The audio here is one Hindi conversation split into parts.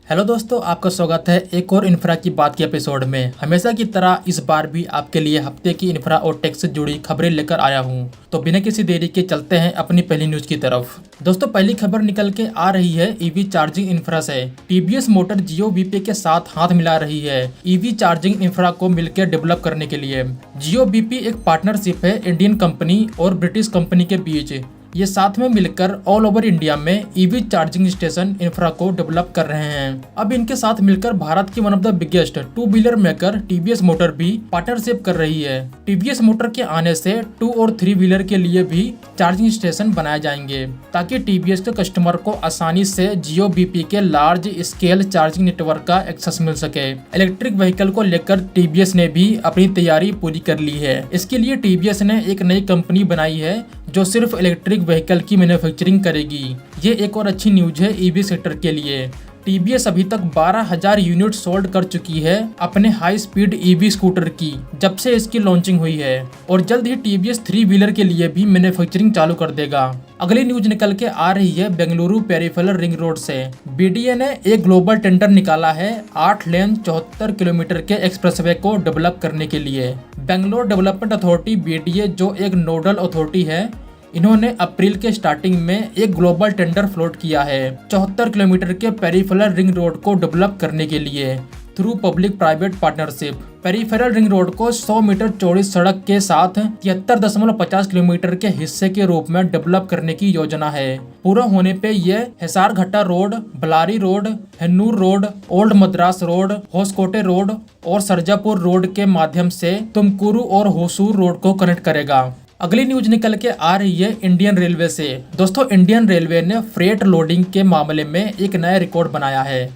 हेलो दोस्तों, आपका स्वागत है एक और इंफ्रा की बात के एपिसोड में। हमेशा की तरह इस बार भी आपके लिए हफ्ते की इंफ्रा और टेक से जुड़ी खबरें लेकर आया हूं। तो बिना किसी देरी के चलते हैं अपनी पहली न्यूज की तरफ। दोस्तों, पहली खबर निकल के आ रही है ईवी चार्जिंग इंफ्रा से। टीवीएस मोटर जियो बीपी के साथ हाथ मिला रही है ईवी चार्जिंग इंफ्रा को मिलकर डेवलप करने के लिए। जियो बीपी एक पार्टनरशिप है इंडियन कंपनी और ब्रिटिश कंपनी के बीच। ये साथ में मिलकर ऑल ओवर इंडिया में ईवी चार्जिंग स्टेशन इंफ्रा को डेवलप कर रहे हैं। अब इनके साथ मिलकर भारत की one of the biggest two wheeler maker TVS motor भी पार्टनरशिप कर रही है। टीवीएस मोटर के आने से 2 और 3 व्हीलर के लिए भी चार्जिंग स्टेशन बनाए जाएंगे ताकि टीवीएस के कस्टमर को आसानी से जियो बीपी के लार्ज स्केल चार्जिंग नेटवर्क का एक्सेस मिल सके। इलेक्ट्रिक व्हीकल को लेकर टीवीएस ने भी अपनी तैयारी पूरी कर ली है। इसके लिए टीवीएस ने एक नई कंपनी बनाई है जो सिर्फ इलेक्ट्रिक व्हीकल की मैन्युफैक्चरिंग करेगी। ये एक और अच्छी न्यूज है ईवी सेक्टर के लिए। टीवीएस अभी तक 12,000 यूनिट सोल्ड कर चुकी है अपने हाई स्पीड ईवी स्कूटर की जब से इसकी लॉन्चिंग हुई है, और जल्द ही टीवीएस 3 व्हीलर के लिए भी मैन्युफैक्चरिंग चालू कर देगा। अगली न्यूज निकल के आ रही है बेंगलुरु पेरिफेरल रिंग रोड से। बीडीए ने एक ग्लोबल टेंडर निकाला है 8 लेन 74 किलोमीटर के एक्सप्रेसवे को डेवलप करने के लिए। बेंगलोर डेवलपमेंट अथॉरिटी बीडीए जो एक नोडल अथॉरिटी है, इन्होंने अप्रैल के स्टार्टिंग में एक ग्लोबल टेंडर फ्लोट किया है 74 किलोमीटर के पेरिफेरल रिंग रोड को डेवलप करने के लिए through public private partnership. Peripheral ring road को 100 मीटर चौड़ी सड़क के साथ 73.50 किलोमीटर के हिस्से के रूप में डेवलप करने की योजना है। पूरा होने पे ये Hessarghatta road, Bellary road, Hennur road, old Madras road, Hoskote road और सरजापुर रोड के माध्यम से तुमकुरू और होसूर रोड को कनेक्ट करेगा। अगली न्यूज निकल के आ रही है इंडियन रेलवे से। दोस्तों, इंडियन रेलवे ने फ्रेट लोडिंग के मामले में एक नया रिकॉर्ड बनाया है।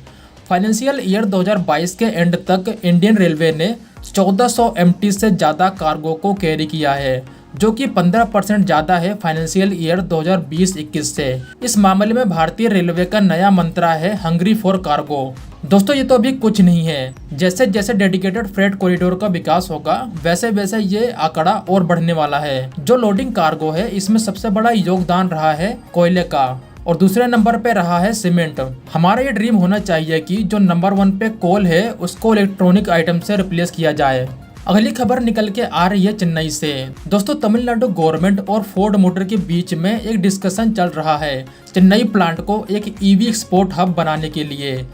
फाइनेंशियल ईयर 2022 के एंड तक इंडियन रेलवे ने 1400 एमटी से ज़्यादा कार्गो को कैरी किया है, जो कि 15% ज़्यादा है फाइनेंशियल ईयर 2020-21 से। इस मामले में भारतीय रेलवे का नया मंत्र है हंग्री फॉर कार्गो। दोस्तों, ये तो अभी कुछ नहीं है। जैसे जैसे डेडिकेटेड फ्रेट कॉरिडोर का विकास होगा वैसे वैसे ये आंकड़ा और बढ़ने वाला है। जो लोडिंग कार्गो है इसमें सबसे बड़ा योगदान रहा है कोयले का, और दूसरे नंबर पे रहा है सीमेंट। हमारा ये ड्रीम होना चाहिए कि जो नंबर 1 पे कोल है उसको इलेक्ट्रॉनिक आइटम से रिप्लेस किया जाए। अगली खबर निकल के आ रही है चेन्नई से। दोस्तों, तमिलनाडु गवर्नमेंट और फोर्ड मोटर के बीच में एक डिस्कशन चल रहा है चेन्नई प्लांट को एक ईवी एक्सपोर्ट हब बनाने के लिए।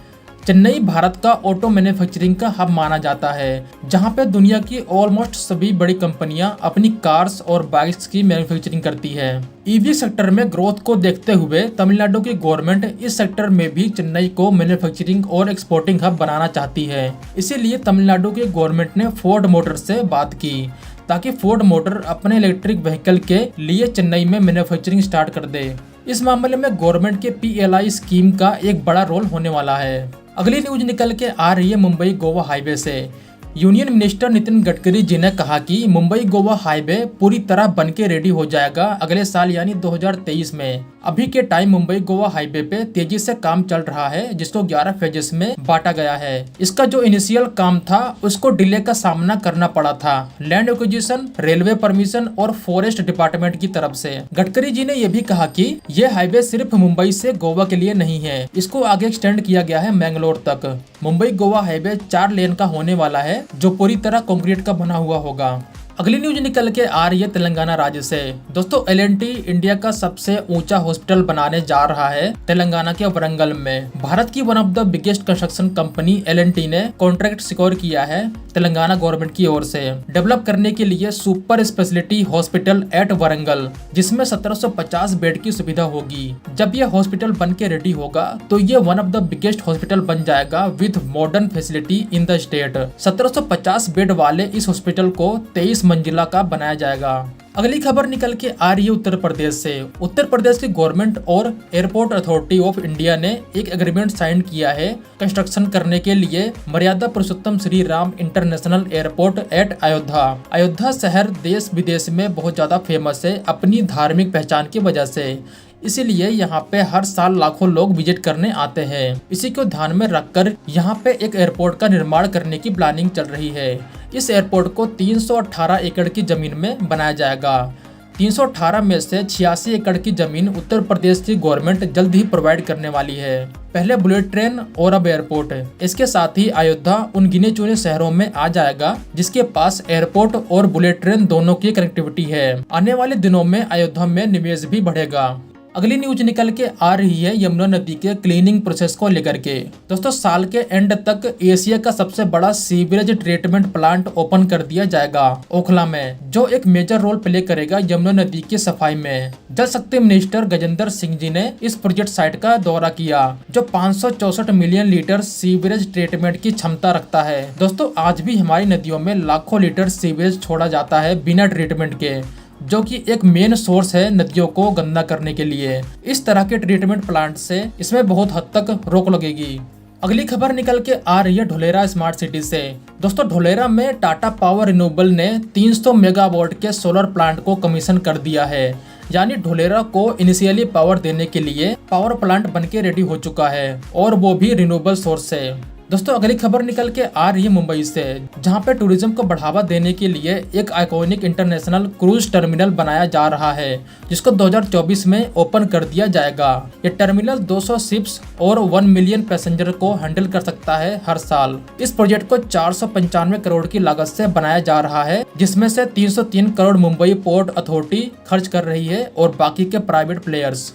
चेन्नई भारत का ऑटो मैन्युफैक्चरिंग का हब माना जाता है, जहां पे दुनिया की ऑलमोस्ट सभी बड़ी कंपनियां अपनी कार्स और बाइक्स की मैन्युफैक्चरिंग करती है। ईवी सेक्टर में ग्रोथ को देखते हुए तमिलनाडु की गवर्नमेंट इस सेक्टर में भी चेन्नई को मैन्युफैक्चरिंग और एक्सपोर्टिंग हब बनाना चाहती है। इसीलिए तमिलनाडु की गवर्नमेंट ने फोर्ड मोटर से बात की ताकि फोर्ड मोटर अपने इलेक्ट्रिक व्हीकल के लिए चेन्नई में मैन्युफैक्चरिंग स्टार्ट कर दे। इस मामले में गवर्नमेंट के PLI स्कीम का एक बड़ा रोल होने वाला है। अगली न्यूज निकल के आ रही है मुंबई गोवा हाईवे से। यूनियन मिनिस्टर नितिन गडकरी जी ने कहा कि मुंबई गोवा हाईवे पूरी तरह बनके रेडी हो जाएगा अगले साल यानी 2023 में। अभी के टाइम मुंबई गोवा हाईवे पे तेजी से काम चल रहा है, जिसको 11 फेजेस में बांटा गया है। इसका जो इनिशियल काम था उसको डिले का सामना करना पड़ा था लैंड एक्विजिशन, रेलवे परमिशन और फॉरेस्ट डिपार्टमेंट की तरफ से। गडकरी जी ने यह भी कहा कि ये हाईवे सिर्फ मुंबई से गोवा के लिए नहीं है, इसको आगे एक्सटेंड किया गया है मैंगलोर तक। मुंबई गोवा हाईवे 4 लेन का होने वाला है जो पूरी तरह कंक्रीट का बना हुआ होगा। अगली न्यूज निकल के आ रही है तेलंगाना राज्य से। दोस्तों, L&T इंडिया का सबसे ऊंचा हॉस्पिटल बनाने जा रहा है तेलंगाना के वरंगल में। भारत की one of the biggest construction company L&T ने कॉन्ट्रैक्ट सिक्योर किया है तेलंगाना गवर्नमेंट की ओर से डेवलप करने के लिए super speciality hospital eight Warangal, जिसमें 1750 बेड की सुविधा होगी। जब यह हॉस्पिटल बन के रेडी होगा तो ये one of the biggest hospital बन जाएगा with modern facility in the state. 1750 bed वाले इस हॉस्पिटल को 23 मंजिला का बनाया जाएगा। अगली खबर निकल के आ रही है उत्तर प्रदेश से। उत्तर प्रदेश की गवर्नमेंट और एयरपोर्ट अथॉरिटी ऑफ इंडिया ने एक एग्रीमेंट साइन किया है कंस्ट्रक्शन करने के लिए Maryada Purushottam Shri Ram international airport at Ayodhya. Ayodhya शहर देश विदेश में बहुत ज्यादा फेमस है अपनी धार्मिक पहचान की वजह से, इसीलिए यहाँ पे हर साल लाखों लोग विजिट करने आते हैं। इसी को ध्यान में रखकर यहाँ पे एक एयरपोर्ट का निर्माण करने की प्लानिंग चल रही है। इस एयरपोर्ट को 318 एकड़ की जमीन में बनाया जाएगा। 318 में से 86 एकड़ की जमीन उत्तर प्रदेश की गवर्नमेंट जल्द ही प्रोवाइड करने वाली है। पहले बुलेट ट्रेन और अब एयरपोर्ट। इसके साथ ही अयोध्या उन गिने चुने शहरों में आ जाएगा जिसके पास एयरपोर्ट और बुलेट ट्रेन दोनों की कनेक्टिविटी है। आने वाले दिनों में अयोध्या में निवेश भी बढ़ेगा। अगली न्यूज निकल के आ रही है यमुना नदी के क्लीनिंग प्रोसेस को लेकर के। दोस्तों, साल के एंड तक एशिया का सबसे बड़ा सीवरेज ट्रीटमेंट प्लांट ओपन कर दिया जाएगा ओखला में, जो एक मेजर रोल प्ले करेगा यमुना नदी की सफाई में। जल शक्ति मिनिस्टर गजेंद्र सिंह जी ने इस प्रोजेक्ट साइट का दौरा किया, जो 564 मिलियन लीटर सीवरेज ट्रीटमेंट की क्षमता रखता है। दोस्तों, आज भी हमारी नदियों में लाखों लीटर सीवरेज छोड़ा जाता है बिना ट्रीटमेंट के, जो कि एक मेन सोर्स है नदियों को गंदा करने के लिए। इस तरह के ट्रीटमेंट प्लांट से इसमें बहुत हद तक रोक लगेगी। अगली खबर निकल के आ रही है ढोलेरा स्मार्ट सिटी से। दोस्तों, ढोलेरा में टाटा पावर रिन्यूएबल ने 300 मेगावाट के सोलर प्लांट को कमीशन कर दिया है। यानी ढोलेरा को इनिशियली पावर देने के लिए पावर प्लांट बनके रेडी हो चुका है, और वो भी रिन्यूएबल सोर्स से। दोस्तों, अगली खबर निकल के आ रही है मुंबई से, जहां पे टूरिज्म को बढ़ावा देने के लिए एक आइकॉनिक इंटरनेशनल क्रूज टर्मिनल बनाया जा रहा है, जिसको 2024 में ओपन कर दिया जाएगा। ये टर्मिनल 200 शिप्स और 1 मिलियन पैसेंजर को हैंडल कर सकता है हर साल। इस प्रोजेक्ट को 495 करोड़ की लागत से बनाया जा रहा है, जिसमें से 303 करोड़ मुंबई पोर्ट अथॉरिटी खर्च कर रही है और बाकी के प्राइवेट प्लेयर्स।